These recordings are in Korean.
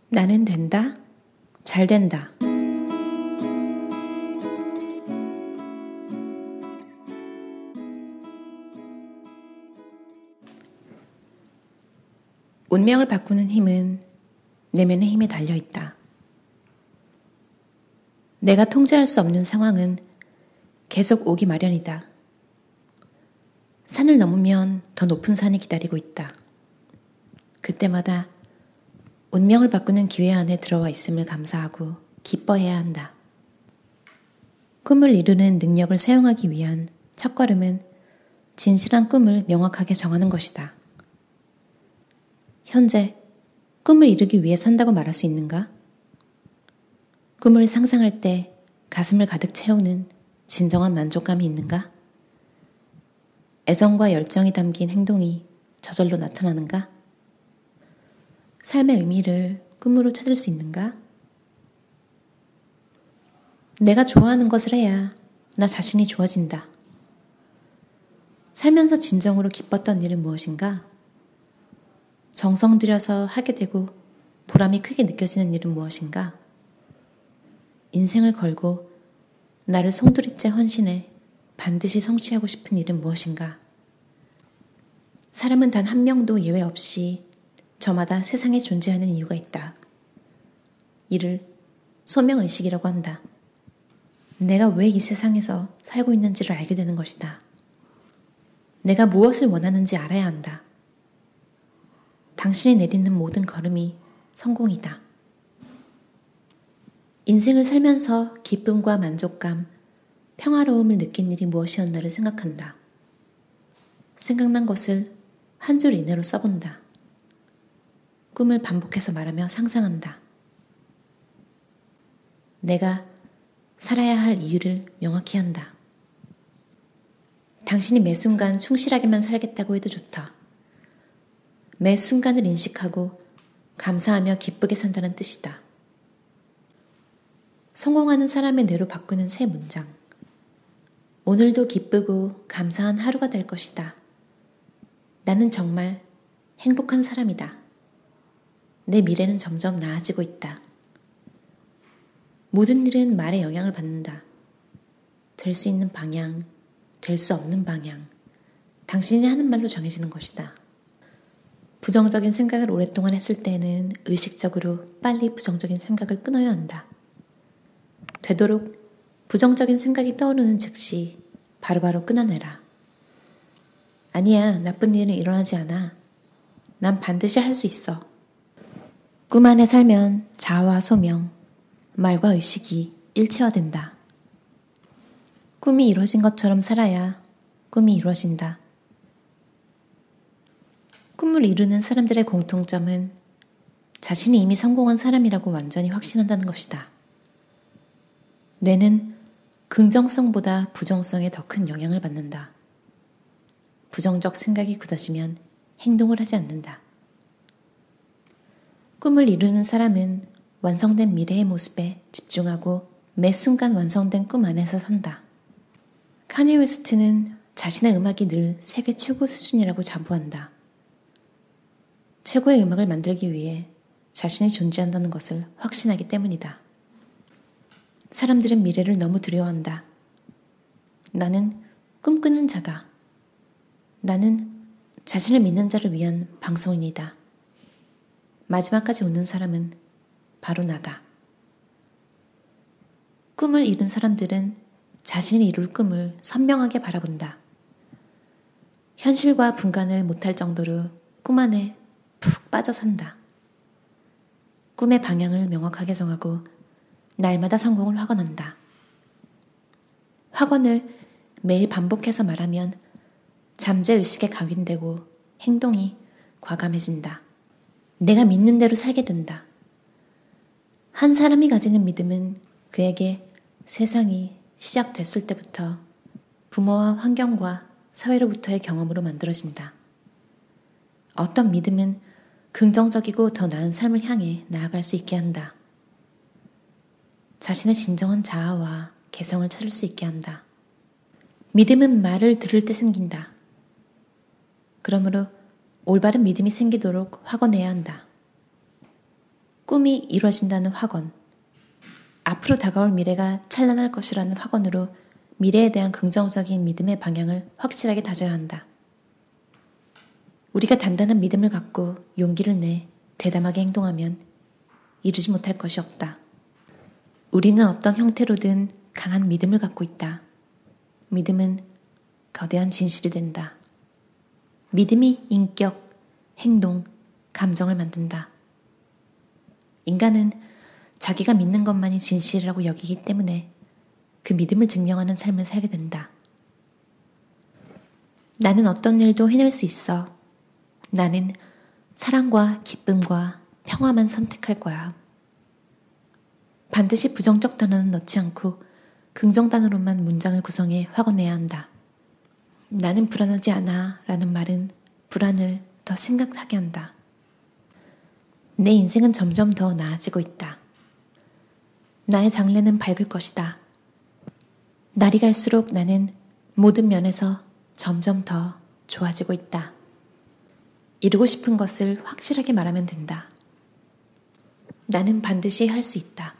나는 된다. 잘 된다. 운명을 바꾸는 힘은 내면의 힘에 달려있다. 내가 통제할 수 없는 상황은 계속 오기 마련이다. 산을 넘으면 더 높은 산이 기다리고 있다. 그때마다 운명을 바꾸는 기회 안에 들어와 있음을 감사하고 기뻐해야 한다. 꿈을 이루는 능력을 사용하기 위한 첫걸음은 진실한 꿈을 명확하게 정하는 것이다. 현재 꿈을 이루기 위해 산다고 말할 수 있는가? 꿈을 상상할 때 가슴을 가득 채우는 진정한 만족감이 있는가? 애정과 열정이 담긴 행동이 저절로 나타나는가? 삶의 의미를 꿈으로 찾을 수 있는가? 내가 좋아하는 것을 해야 나 자신이 좋아진다. 살면서 진정으로 기뻤던 일은 무엇인가? 정성 들여서 하게 되고 보람이 크게 느껴지는 일은 무엇인가? 인생을 걸고 나를 송두리째 헌신해 반드시 성취하고 싶은 일은 무엇인가? 사람은 단 한 명도 예외 없이 저마다 세상에 존재하는 이유가 있다. 이를 소명의식이라고 한다. 내가 왜 이 세상에서 살고 있는지를 알게 되는 것이다. 내가 무엇을 원하는지 알아야 한다. 당신이 내딛는 모든 걸음이 성공이다. 인생을 살면서 기쁨과 만족감, 평화로움을 느낀 일이 무엇이었나를 생각한다. 생각난 것을 한 줄 이내로 써본다. 꿈을 반복해서 말하며 상상한다. 내가 살아야 할 이유를 명확히 한다. 당신이 매 순간 충실하게만 살겠다고 해도 좋다. 매 순간을 인식하고 감사하며 기쁘게 산다는 뜻이다. 성공하는 사람의 뇌로 바꾸는 새 문장. 오늘도 기쁘고 감사한 하루가 될 것이다. 나는 정말 행복한 사람이다. 내 미래는 점점 나아지고 있다. 모든 일은 말에 영향을 받는다. 될 수 있는 방향, 될 수 없는 방향. 당신이 하는 말로 정해지는 것이다. 부정적인 생각을 오랫동안 했을 때에는 의식적으로 빨리 부정적인 생각을 끊어야 한다. 되도록 부정적인 생각이 떠오르는 즉시 바로바로 끊어내라. 아니야, 나쁜 일은 일어나지 않아. 난 반드시 할 수 있어. 꿈 안에 살면 자아와 소명, 말과 의식이 일체화된다. 꿈이 이루어진 것처럼 살아야 꿈이 이루어진다. 꿈을 이루는 사람들의 공통점은 자신이 이미 성공한 사람이라고 완전히 확신한다는 것이다. 뇌는 긍정성보다 부정성에 더 큰 영향을 받는다. 부정적 생각이 굳어지면 행동을 하지 않는다. 꿈을 이루는 사람은 완성된 미래의 모습에 집중하고 매 순간 완성된 꿈 안에서 산다. 카니 웨스트는 자신의 음악이 늘 세계 최고 수준이라고 자부한다. 최고의 음악을 만들기 위해 자신이 존재한다는 것을 확신하기 때문이다. 사람들은 미래를 너무 두려워한다. 나는 꿈꾸는 자다. 나는 자신을 믿는 자를 위한 방송인이다. 마지막까지 웃는 사람은 바로 나다. 꿈을 이룬 사람들은 자신이 이룰 꿈을 선명하게 바라본다. 현실과 분간을 못할 정도로 꿈 안에 푹 빠져 산다. 꿈의 방향을 명확하게 정하고 날마다 성공을 확언한다. 확언을 매일 반복해서 말하면 잠재의식에 각인되고 행동이 과감해진다. 내가 믿는 대로 살게 된다. 한 사람이 가지는 믿음은 그에게 세상이 시작됐을 때부터 부모와 환경과 사회로부터의 경험으로 만들어진다. 어떤 믿음은 긍정적이고 더 나은 삶을 향해 나아갈 수 있게 한다. 자신의 진정한 자아와 개성을 찾을 수 있게 한다. 믿음은 말을 들을 때 생긴다. 그러므로 올바른 믿음이 생기도록 확언해야 한다. 꿈이 이루어진다는 확언, 앞으로 다가올 미래가 찬란할 것이라는 확언으로 미래에 대한 긍정적인 믿음의 방향을 확실하게 다져야 한다. 우리가 단단한 믿음을 갖고 용기를 내 대담하게 행동하면 이루지 못할 것이 없다. 우리는 어떤 형태로든 강한 믿음을 갖고 있다. 믿음은 거대한 진실이 된다. 믿음이 인격, 행동, 감정을 만든다. 인간은 자기가 믿는 것만이 진실이라고 여기기 때문에 그 믿음을 증명하는 삶을 살게 된다. 나는 어떤 일도 해낼 수 있어. 나는 사랑과 기쁨과 평화만 선택할 거야. 반드시 부정적 단어는 넣지 않고 긍정 단어로만 문장을 구성해 확언해야 한다. 나는 불안하지 않아 라는 말은 불안을 더 생각하게 한다. 내 인생은 점점 더 나아지고 있다. 나의 장래는 밝을 것이다. 날이 갈수록 나는 모든 면에서 점점 더 좋아지고 있다. 이루고 싶은 것을 확실하게 말하면 된다. 나는 반드시 할 수 있다.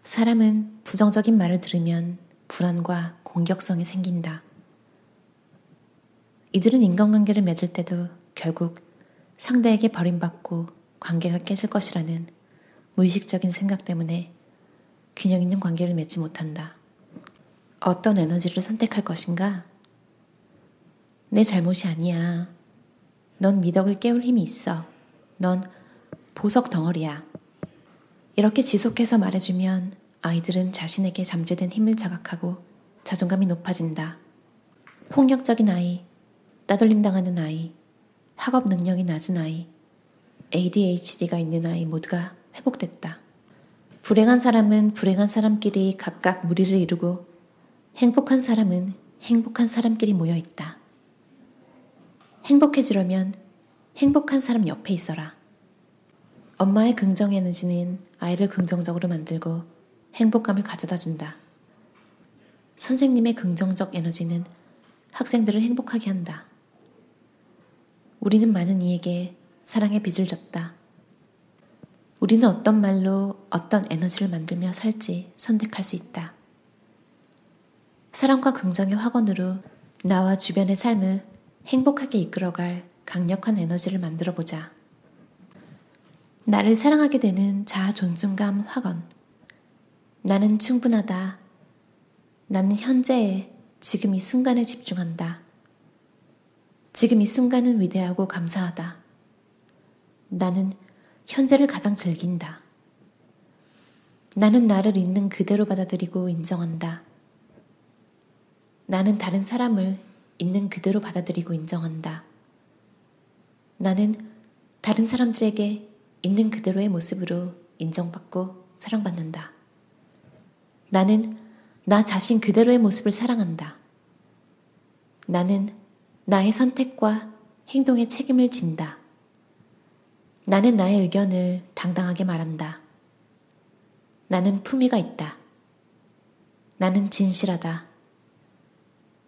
사람은 부정적인 말을 들으면 불안과 공격성이 생긴다. 이들은 인간관계를 맺을 때도 결국 상대에게 버림받고 관계가 깨질 것이라는 무의식적인 생각 때문에 균형 있는 관계를 맺지 못한다. 어떤 에너지를 선택할 것인가? 내 잘못이 아니야. 넌 미덕을 깨울 힘이 있어. 넌 보석 덩어리야. 이렇게 지속해서 말해주면 아이들은 자신에게 잠재된 힘을 자각하고 자존감이 높아진다. 폭력적인 아이, 따돌림 당하는 아이, 학업 능력이 낮은 아이, ADHD가 있는 아이 모두가 회복됐다. 불행한 사람은 불행한 사람끼리 각각 무리를 이루고 행복한 사람은 행복한 사람끼리 모여있다. 행복해지려면 행복한 사람 옆에 있어라. 엄마의 긍정 에너지는 아이를 긍정적으로 만들고 행복감을 가져다 준다. 선생님의 긍정적 에너지는 학생들을 행복하게 한다. 우리는 많은 이에게 사랑의 빚을 졌다. 우리는 어떤 말로 어떤 에너지를 만들며 살지 선택할 수 있다. 사랑과 긍정의 확언으로 나와 주변의 삶을 행복하게 이끌어갈 강력한 에너지를 만들어보자. 나를 사랑하게 되는 자아 존중감 확언. 나는 충분하다. 나는 현재에 지금 이 순간에 집중한다. 지금 이 순간은 위대하고 감사하다. 나는 현재를 가장 즐긴다. 나는 나를 있는 그대로 받아들이고 인정한다. 나는 다른 사람을 있는 그대로 받아들이고 인정한다. 나는 다른 사람들에게 있는 그대로의 모습으로 인정받고 사랑받는다. 나는 나 자신 그대로의 모습을 사랑한다. 나는 나의 선택과 행동에 책임을 진다. 나는 나의 의견을 당당하게 말한다. 나는 품위가 있다. 나는 진실하다.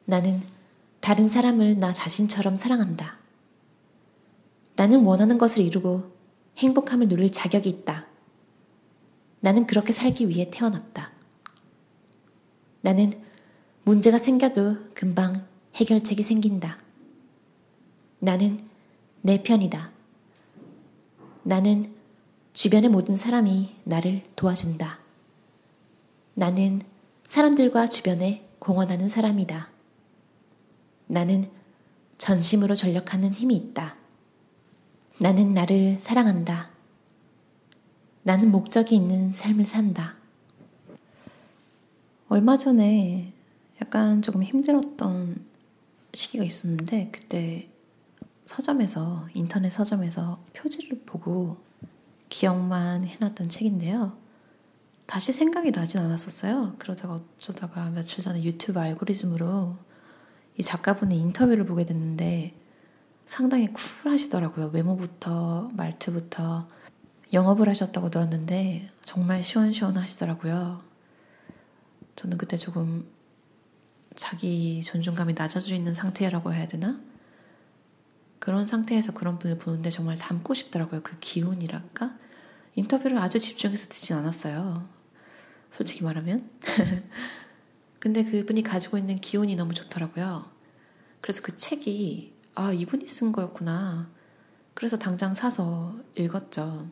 나는 다른 사람을 나 자신처럼 사랑한다. 나는 원하는 것을 이루고 행복함을 누릴 자격이 있다. 나는 그렇게 살기 위해 태어났다. 나는 문제가 생겨도 금방 해결책이 생긴다. 나는 내 편이다. 나는 주변의 모든 사람이 나를 도와준다. 나는 사람들과 주변에 공헌하는 사람이다. 나는 전심으로 전력하는 힘이 있다. 나는 나를 사랑한다. 나는 목적이 있는 삶을 산다. 얼마 전에 약간 조금 힘들었던 시기가 있었는데 그때 서점에서 인터넷 서점에서 표지를 보고 기억만 해놨던 책인데요. 다시 생각이 나진 않았었어요. 그러다가 어쩌다가 며칠 전에 유튜브 알고리즘으로 이 작가분의 인터뷰를 보게 됐는데 상당히 쿨하시더라고요. 외모부터 말투부터 영업을 하셨다고 들었는데 정말 시원시원하시더라고요. 저는 그때 조금 자기 존중감이 낮아져 있는 상태라고 해야 되나? 그런 상태에서 그런 분을 보는데 정말 닮고 싶더라고요. 그 기운이랄까? 인터뷰를 아주 집중해서 듣진 않았어요. 솔직히 말하면. 근데 그분이 가지고 있는 기운이 너무 좋더라고요. 그래서 그 책이 이분이 쓴 거였구나. 그래서 당장 사서 읽었죠.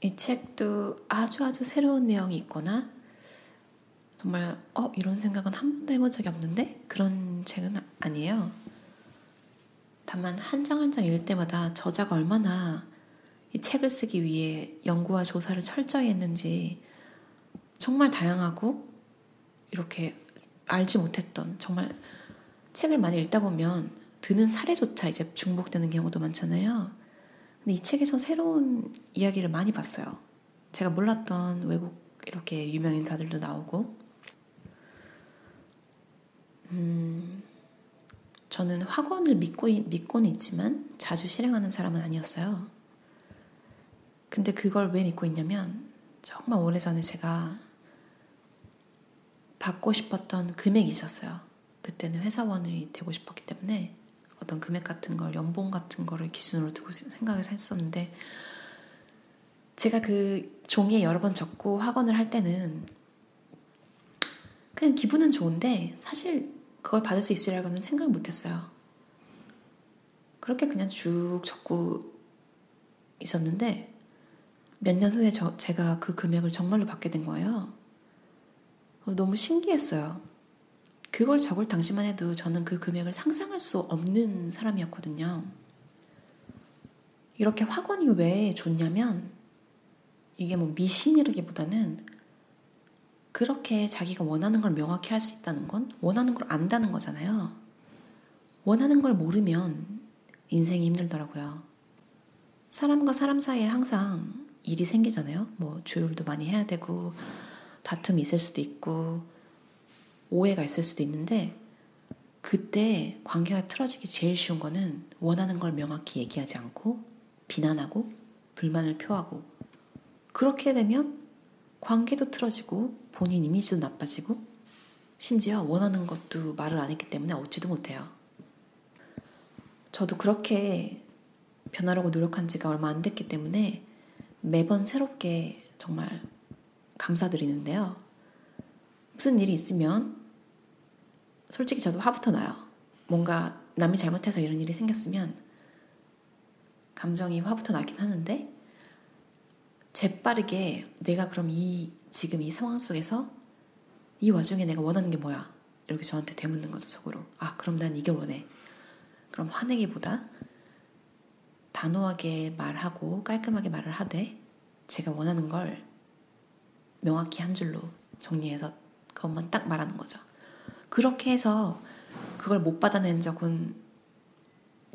이 책도 아주 새로운 내용이 있거나 정말 이런 생각은 한 번도 해본 적이 없는데? 그런 책은 아니에요. 다만 한 장 한 장 읽을 때마다 저자가 얼마나 이 책을 쓰기 위해 연구와 조사를 철저히 했는지 정말 다양하고 이렇게 알지 못했던 정말 책을 많이 읽다 보면 드는 사례조차 이제 중복되는 경우도 많잖아요. 근데 이 책에서 새로운 이야기를 많이 봤어요. 제가 몰랐던 외국 이렇게 유명 인사들도 나오고 저는 학원을 믿고는 있지만 자주 실행하는 사람은 아니었어요. 근데 그걸 왜 믿고 있냐면 정말 오래전에 제가 받고 싶었던 금액이 있었어요. 그때는 회사원이 되고 싶었기 때문에 어떤 금액 같은 걸, 연봉 같은 거를 기준으로 두고 생각해서 했었는데 제가 그 종이에 여러 번 적고 학원을 할 때는 그냥 기분은 좋은데 사실 그걸 받을 수 있으리라고는 생각 못했어요. 그렇게 그냥 쭉 적고 있었는데 몇 년 후에 제가 그 금액을 정말로 받게 된 거예요. 너무 신기했어요. 그걸 적을 당시만 해도 저는 그 금액을 상상할 수 없는 사람이었거든요. 이렇게 학원이 왜 좋냐면 이게 뭐 미신이라기보다는 그렇게 자기가 원하는 걸 명확히 할 수 있다는 건 원하는 걸 안다는 거잖아요. 원하는 걸 모르면 인생이 힘들더라고요. 사람과 사람 사이에 항상 일이 생기잖아요. 뭐 조율도 많이 해야 되고 다툼이 있을 수도 있고 오해가 있을 수도 있는데 그때 관계가 틀어지기 제일 쉬운 거는 원하는 걸 명확히 얘기하지 않고 비난하고 불만을 표하고 그렇게 되면 관계도 틀어지고 본인 이미지도 나빠지고 심지어 원하는 것도 말을 안 했기 때문에 얻지도 못해요. 저도 그렇게 변하려고 노력한 지가 얼마 안 됐기 때문에 매번 새롭게 정말 감사드리는데요. 무슨 일이 있으면 솔직히 저도 화부터 나요. 뭔가 남이 잘못해서 이런 일이 생겼으면 감정이 화부터 나긴 하는데 재빠르게 내가 그럼 지금 이 상황 속에서 이 와중에 내가 원하는 게 뭐야? 이렇게 저한테 되묻는 거죠, 속으로. 그럼 난 이걸 원해. 그럼 화내기보다 단호하게 말하고 깔끔하게 말을 하되 제가 원하는 걸 명확히 한 줄로 정리해서 그것만 딱 말하는 거죠. 그렇게 해서 그걸 못 받아낸 적은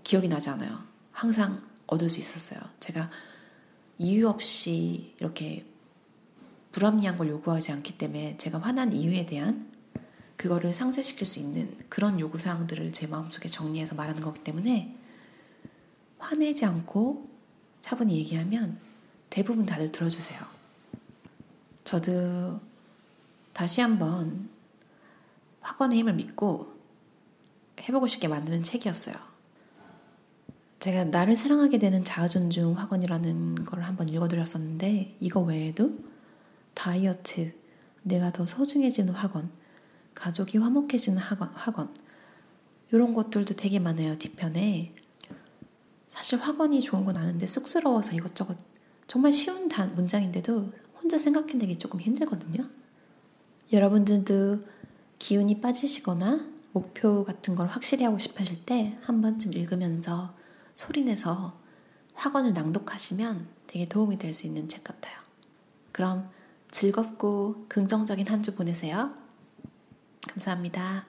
기억이 나지 않아요. 항상 얻을 수 있었어요. 제가 이유 없이 이렇게 불합리한 걸 요구하지 않기 때문에 제가 화난 이유에 대한 그거를 상쇄시킬 수 있는 그런 요구사항들을 제 마음속에 정리해서 말하는 거기 때문에 화내지 않고 차분히 얘기하면 대부분 다들 들어주세요. 저도 다시 한번 학원의 힘을 믿고 해보고 싶게 만드는 책이었어요. 제가 나를 사랑하게 되는 자아존중 학원이라는 걸 한번 읽어드렸었는데 이거 외에도 다이어트, 내가 더 소중해지는 학원, 가족이 화목해지는 학원 이런 것들도 되게 많아요. 뒤편에. 사실 학원이 좋은 건 아는데 쑥스러워서 이것저것 정말 쉬운 문장인데도 혼자 생각해내기 조금 힘들거든요. 여러분들도 기운이 빠지시거나 목표 같은 걸 확실히 하고 싶으실 때 한 번쯤 읽으면서 소리내서 학원을 낭독하시면 되게 도움이 될 수 있는 책 같아요. 그럼 즐겁고 긍정적인 한 주 보내세요. 감사합니다.